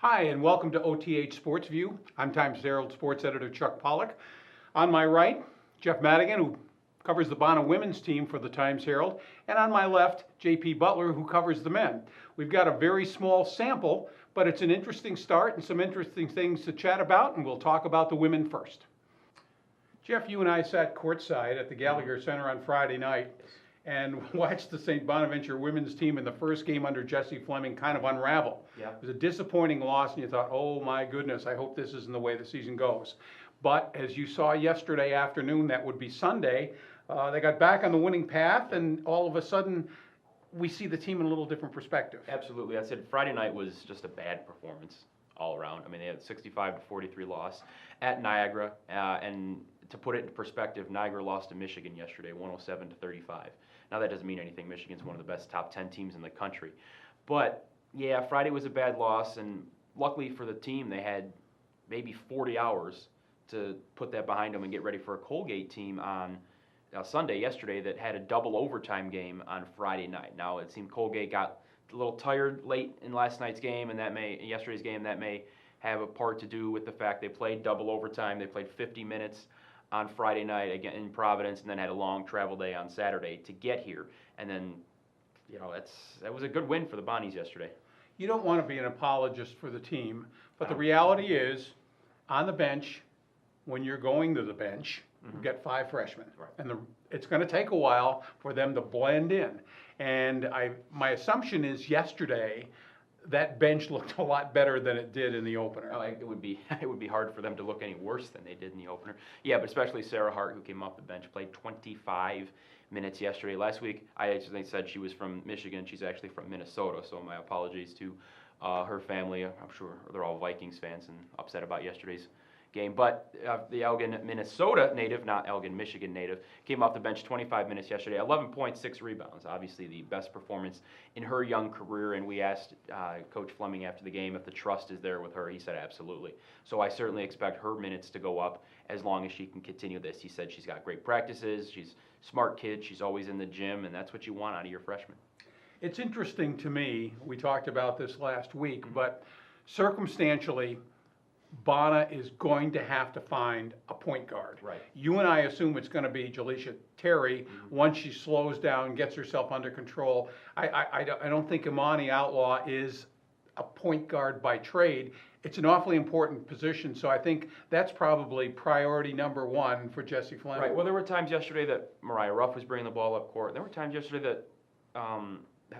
Hi, and welcome to OTH Sports View. I'm Times Herald sports editor Chuck Pollock. On my right, Jeff Madigan, who covers the Bonaventure women's team for the Times Herald, and on my left, JP Butler, who covers the men. We've got a very small sample, but it's an interesting start and some interesting things to chat about, and we'll talk about the women first. Jeff, you and I sat courtside at the Gallagher Center on Friday night and watched the St. Bonaventure women's team in the first game under Jesse Fleming kind of unravel. Yeah. It was a disappointing loss, and you thought, oh my goodness, I hope this isn't the way the season goes. But as you saw yesterday afternoon, that would be Sunday, they got back on the winning path, and all of a sudden, we see the team in a little different perspective. Absolutely. I said Friday night was just a bad performance all around. I mean, they had 65-43 loss at Niagara, and to put it in perspective, Niagara lost to Michigan yesterday, 107-35. Now that doesn't mean anything. Michigan's one of the best top 10 teams in the country. But yeah, Friday was a bad loss, and luckily for the team, they had maybe 40 hours to put that behind them and get ready for a Colgate team on Sunday yesterday that had a double overtime game on Friday night. Now it seemed Colgate got a little tired late in last night's game, and yesterday's game that may have a part to do with the fact they played double overtime. They played 50 minutes on Friday night again in Providence, and then had a long travel day on Saturday to get here. And then, that was a good win for the Bonnies yesterday. You don't want to be an apologist for the team, but the reality is, on the bench, when you're going to the bench, you've got 5 freshmen. Right. And it's going to take a while for them to blend in. And my assumption is yesterday, that bench looked a lot better than it did in the opener. Oh, it would be hard for them to look any worse than they did in the opener. Yeah, but especially Sarah Hart, who came off the bench, played 25 minutes yesterday. Last week, I actually said she was from Michigan. She's actually from Minnesota, so my apologies to her family. I'm sure they're all Vikings fans and upset about yesterday's game. But the Elgin, Minnesota native, not Elgin, Michigan native, came off the bench 25 minutes yesterday, 11.6 rebounds. Obviously the best performance in her young career, and we asked Coach Fleming after the game if the trust is there with her. He said absolutely. So I certainly expect her minutes to go up as long as she can continue this. He said she's got great practices, she's a smart kid, she's always in the gym, and that's what you want out of your freshman. It's interesting to me, we talked about this last week, but circumstantially, Bona is going to have to find a point guard. Right. You and I assume it's going to be Jalisha Terry once she slows down, gets herself under control. I don't think Imani Outlaw is a point guard by trade. It's an awfully important position, so I think that's probably priority number 1 for Jesse Fleming. Right. Well, there were times yesterday that Mariah Ruff was bringing the ball up court. There were times yesterday that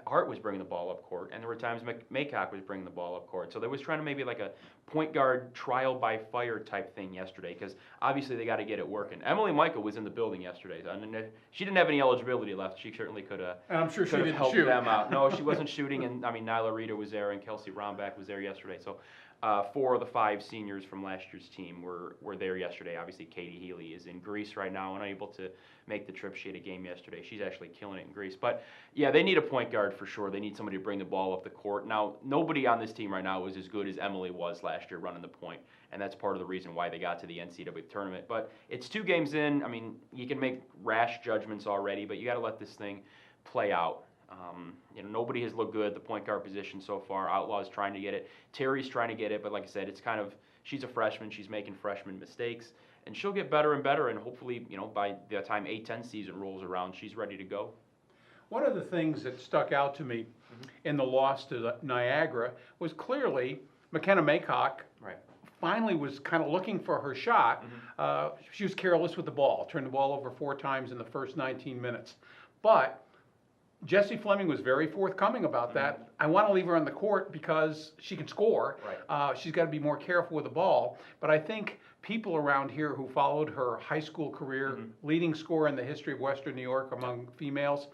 Hart was bringing the ball up court, and there were times Maycock was bringing the ball up court. So they was trying to maybe like a point guard trial by fire type thing yesterday, because obviously they got to get it working. Emily Michael was in the building yesterday. And she didn't have any eligibility left. She certainly could have. And I'm sure she didn't helped shoot. them out. No, she wasn't shooting, and I mean Nyla Rita was there, and Kelsey Rombach was there yesterday. So 4 of the 5 seniors from last year's team were there yesterday. Obviously, Katie Healy is in Greece right now, unable to make the trip. She had a game yesterday. She's actually killing it in Greece. But yeah, they need a point guard for sure. They need somebody to bring the ball up the court. Now, nobody on this team right now is as good as Emily was last year running the point, and that's part of the reason why they got to the NCAA tournament. But it's 2 games in. I mean, you can make rash judgments already, but you got to let this thing play out. Nobody has looked good at the point guard position so far. Outlaw's trying to get it. Terry's trying to get it, but like I said, it's kind of, she's a freshman. She's making freshman mistakes, and she'll get better and better, and hopefully, by the time A-10 season rolls around, she's ready to go. One of the things that stuck out to me in the loss to Niagara was clearly McKenna Maycock finally was kind of looking for her shot. She was careless with the ball, turned the ball over 4 times in the first 19 minutes. But Jesse Fleming was very forthcoming about that. I want to leave her on the court because she can score. Right. She's got to be more careful with the ball. But I think people around here who followed her high school career, leading scorer in the history of Western New York among females,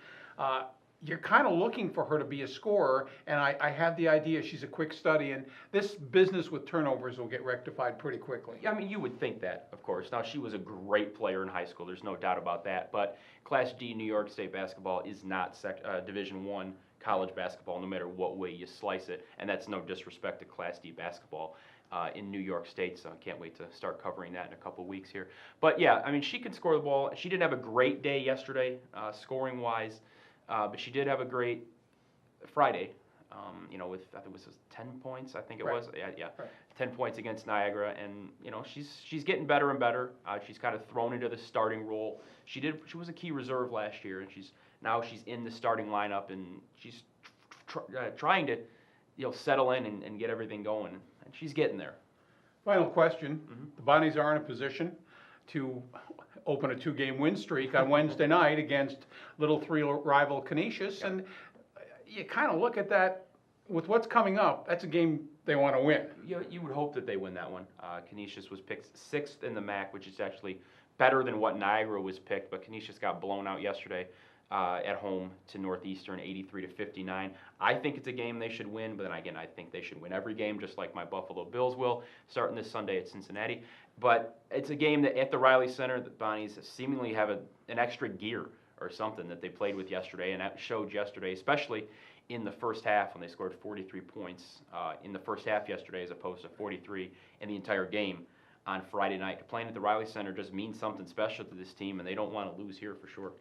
you're kind of looking for her to be a scorer, and I have the idea she's a quick study, and this business with turnovers will get rectified pretty quickly. Yeah, I mean, you would think that, of course. Now, she was a great player in high school. There's no doubt about that. But Class D New York State basketball is not Division I college basketball, no matter what way you slice it, and that's no disrespect to Class D basketball in New York State, so I can't wait to start covering that in a couple weeks here. But yeah, I mean, she can score the ball. She didn't have a great day yesterday, scoring-wise, but she did have a great Friday. with I think it was 10 points. I think it Right. was. Yeah. Right. 10 points against Niagara, and she's getting better and better. She's kind of thrown into the starting role. She was a key reserve last year, and she's in the starting lineup, and she's trying to settle in and get everything going, and she's getting there. Final question. Mm-hmm. The Bonnies are in a position to open a 2-game win streak on Wednesday night against Little 3 rival Canisius, and you kind of look at that with what's coming up. That's a game they want to win. You would hope that they win that one. Canisius was picked 6th in the MAC, which is actually better than what Niagara was picked, but Canisius got blown out yesterday at home to Northeastern, 83-59. I think it's a game they should win, but then again, I think they should win every game, just like my Buffalo Bills will, starting this Sunday at Cincinnati. But it's a game that at the Riley Center, the Bonnies seemingly have an extra gear or something that they played with yesterday, and that showed yesterday, especially in the first half when they scored 43 points in the first half yesterday as opposed to 43 in the entire game on Friday night. Playing at the Riley Center just means something special to this team, and they don't want to lose here for sure.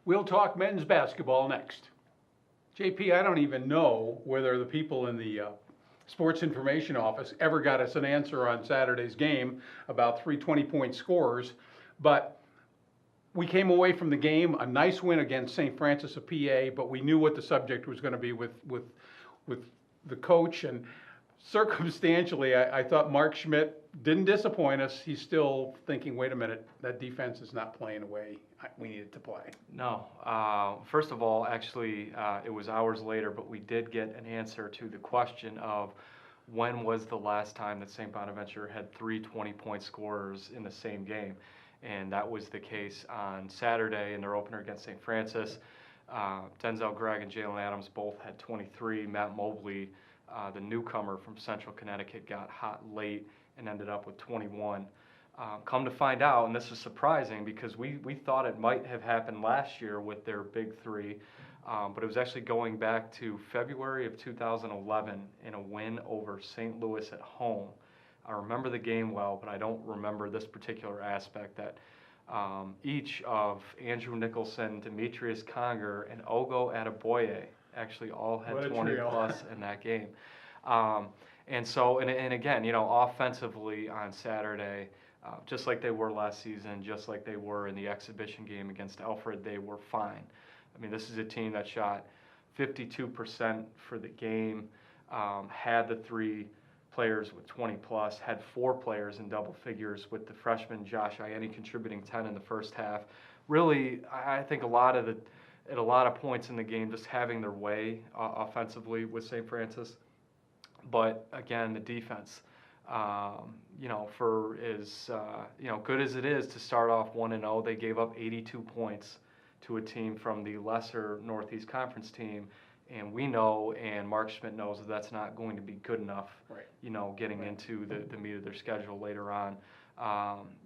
We'll talk men's basketball next. JP, I don't even know whether the people in the sports information office ever got us an answer on Saturday's game about 3 20-point scorers, but we came away from the game, a nice win against St. Francis of PA, but we knew what the subject was going to be with the coach, and circumstantially, I thought Mark Schmidt didn't disappoint us. He's still thinking, wait a minute, that defense is not playing the way we needed to play. No. First of all, actually, it was hours later, but we did get an answer to the question of when was the last time that St. Bonaventure had 3 20-point scorers in the same game. And that was the case on Saturday in their opener against St. Francis. Denzel Gregg and Jalen Adams both had 23. Matt Mobley, the newcomer from Central Connecticut, got hot late and ended up with 21. Come to find out, and this is surprising because we thought it might have happened last year with their big 3, but it was actually going back to February of 2011 in a win over St. Louis at home. I remember the game well, but I don't remember this particular aspect that each of Andrew Nicholson, Demetrius Conger, and Ogo Adeboye actually all had 20 plus in that game. And so, and again, offensively on Saturday, just like they were last season, just like they were in the exhibition game against Alfred, they were fine. I mean, this is a team that shot 52% for the game, had the 3 players with 20 plus, had 4 players in double figures with the freshman Josh Ianni contributing 10 in the first half. Really, I think at a lot of points in the game, just having their way offensively with St. Francis. But again, the defense, for as good as it is to start off 1-0, they gave up 82 points to a team from the lesser Northeast Conference team. And we know, and Mark Schmidt knows, that that's not going to be good enough, right. Getting into the meat of their schedule later on.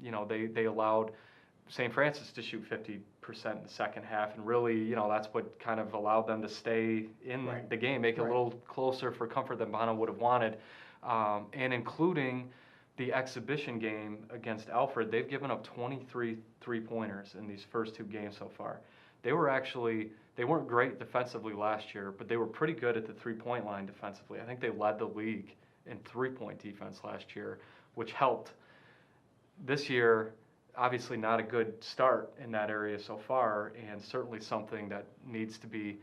They allowed St. Francis to shoot 50% in the second half, and really, that's what kind of allowed them to stay in the game, make it a little closer for comfort than Bono would have wanted. And including the exhibition game against Alfred, they've given up 23 three-pointers in these first 2 games so far. They weren't great defensively last year, but they were pretty good at the 3-point line defensively. I think they led the league in 3-point defense last year, which helped. This year, obviously not a good start in that area so far, and certainly something that needs to be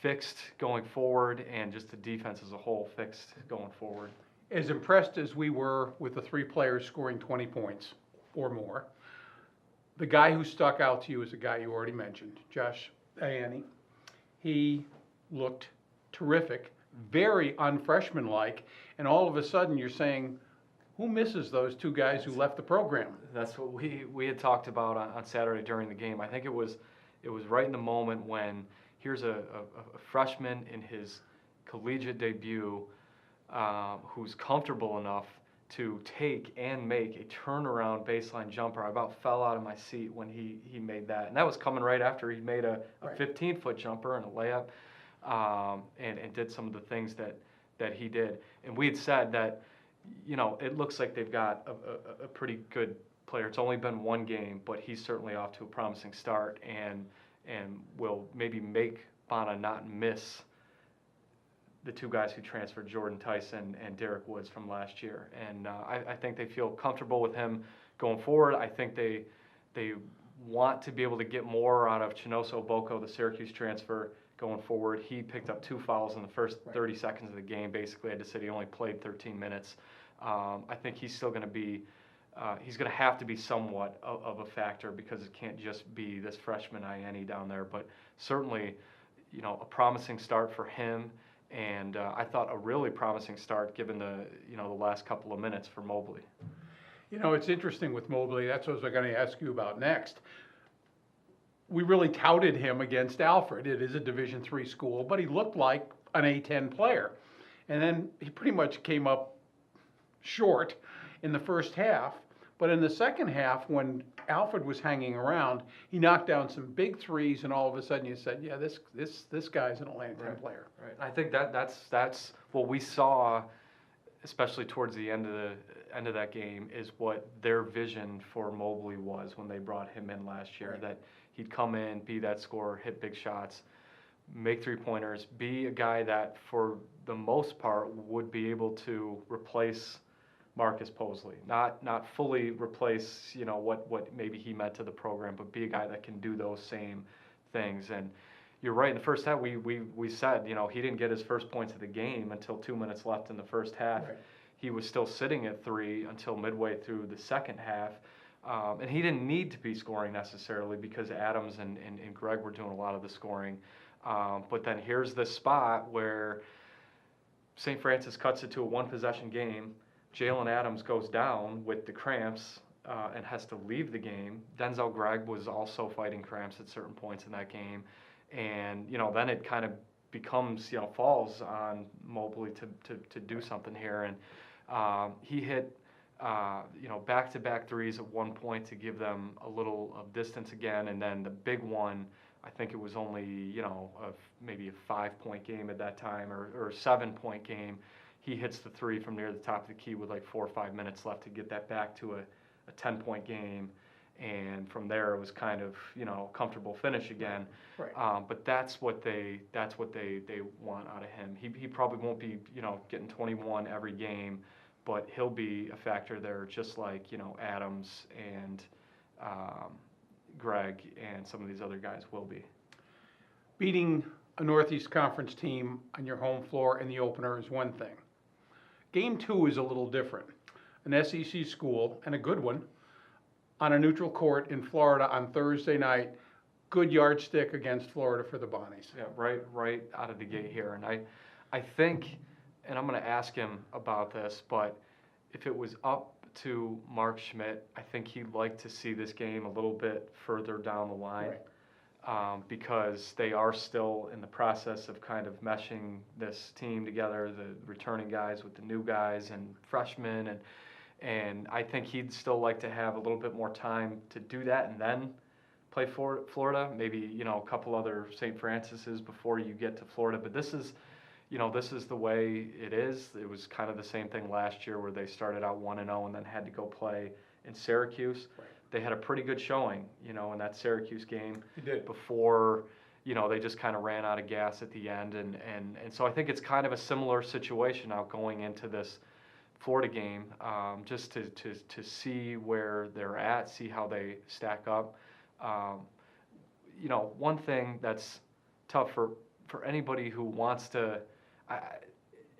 fixed going forward, and just the defense as a whole fixed going forward. As impressed as we were with the 3 players scoring 20 points or more, the guy who stuck out to you is a guy you already mentioned, Josh Ianni. He looked terrific, very unfreshman-like, and all of a sudden you're saying, who misses those 2 guys who left the program? That's what we had talked about on Saturday during the game. I think it was right in the moment when here's a freshman in his collegiate debut who's comfortable enough to take and make a turnaround baseline jumper. I about fell out of my seat when he made that. And that was coming right after he made a 15-foot jumper and a layup and did some of the things that he did. And we had said that, it looks like they've got a pretty good player. It's only been 1 game, but he's certainly off to a promising start and will maybe make Bona not miss the two guys who transferred, Jordan Tyson and Derek Woods from last year. And I think they feel comfortable with him going forward. I think they want to be able to get more out of Chinoso Boko, the Syracuse transfer, going forward. He picked up 2 fouls in the first 30 seconds of the game. Basically, I had to say he only played 13 minutes. I think he's still going to be, he's going to have to be somewhat of a factor because it can't just be this freshman INE down there. But certainly, a promising start for him. And I thought a really promising start given the last couple of minutes for Mobley. It's interesting with Mobley. That's what I was going to ask you about next. We really touted him against Alfred. It is a Division III school, but he looked like an A10 player. And then he pretty much came up short in the first half. But in the second half, when Alfred was hanging around, he knocked down some big threes, and all of a sudden you said, yeah, this guy's an Atlantic 10 player. Right. I think that's what we saw, especially towards the end of that game, is what their vision for Mobley was when they brought him in last year. Right. That he'd come in, be that scorer, hit big shots, make 3-pointers, be a guy that for the most part would be able to replace Marcus Posley, not fully replace what maybe he meant to the program, but be a guy that can do those same things. And you're right, in the first half we said he didn't get his first points of the game until 2 minutes left in the first half. Right. He was still sitting at 3 until midway through the second half, and he didn't need to be scoring necessarily because Adams and Greg were doing a lot of the scoring. But then here's this spot where St. Francis cuts it to a 1-possession game. Jalen Adams goes down with the cramps and has to leave the game. Denzel Gregg was also fighting cramps at certain points in that game. And, then it kind of becomes, falls on Mobley to do something here. And he hit, back-to-back threes at one point to give them a little of distance again. And then the big one, I think it was only, maybe a 5-point game at that time or a 7-point game. He hits the 3 from near the top of the key with like 4 or 5 minutes left to get that back to a 10-point game. And from there, it was kind of, comfortable finish again. Right. But that's what they want out of him. He probably won't be, getting 21 every game, but he'll be a factor there just like, Adams and Greg and some of these other guys will be. Beating a Northeast Conference team on your home floor in the opener is one thing. Game 2 is a little different. An SEC school, and a good one, on a neutral court in Florida on Thursday night. Good yardstick against Florida for the Bonnies. Yeah, right out of the gate here. And I think, and I'm going to ask him about this, but if it was up to Mark Schmidt, I think he'd like to see this game a little bit further down the line. Right. Because they are still in the process of kind of meshing this team together, the returning guys with the new guys and freshmen, and I think he'd still like to have a little bit more time to do that and then play for Florida, maybe a couple other St. Francis's before you get to Florida. But this is the way it is. It was kind of the same thing last year where they started out 1-0 and then had to go play in Syracuse. Right. They had a pretty good showing, in that Syracuse game. They did. Before, they just kind of ran out of gas at the end. And so I think it's kind of a similar situation now going into this Florida game, just to see where they're at, see how they stack up. One thing that's tough for anybody who wants to,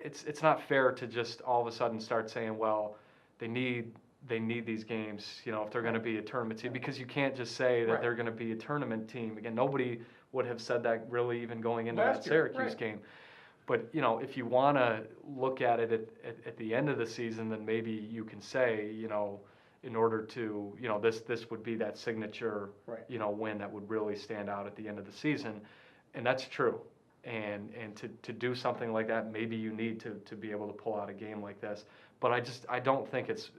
it's not fair to just all of a sudden start saying, well, they need these games, if they're going to be a tournament team, because you can't just say that they're going to be a tournament team. Again, nobody would have said that really even going into that Syracuse game. But, if you want to look at it at the end of the season, then maybe you can say, in order to, this would be that signature, win that would really stand out at the end of the season. And that's true. And to do something like that, maybe you need to be able to pull out a game like this. But I don't think it's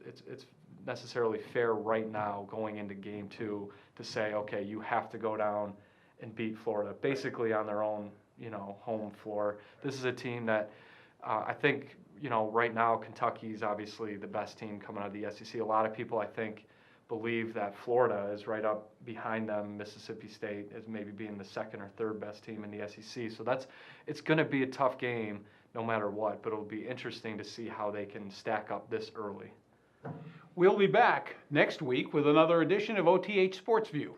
necessarily fair right now going into game 2 to say, okay, you have to go down and beat Florida basically on their own, home floor. This is a team that I think, right now Kentucky's obviously the best team coming out of the SEC. A lot of people, I think, believe that Florida is right up behind them, Mississippi State as maybe being the second or third best team in the SEC. So it's going to be a tough game no matter what, but it'll be interesting to see how they can stack up this early. We'll be back next week with another edition of OTH Sports View.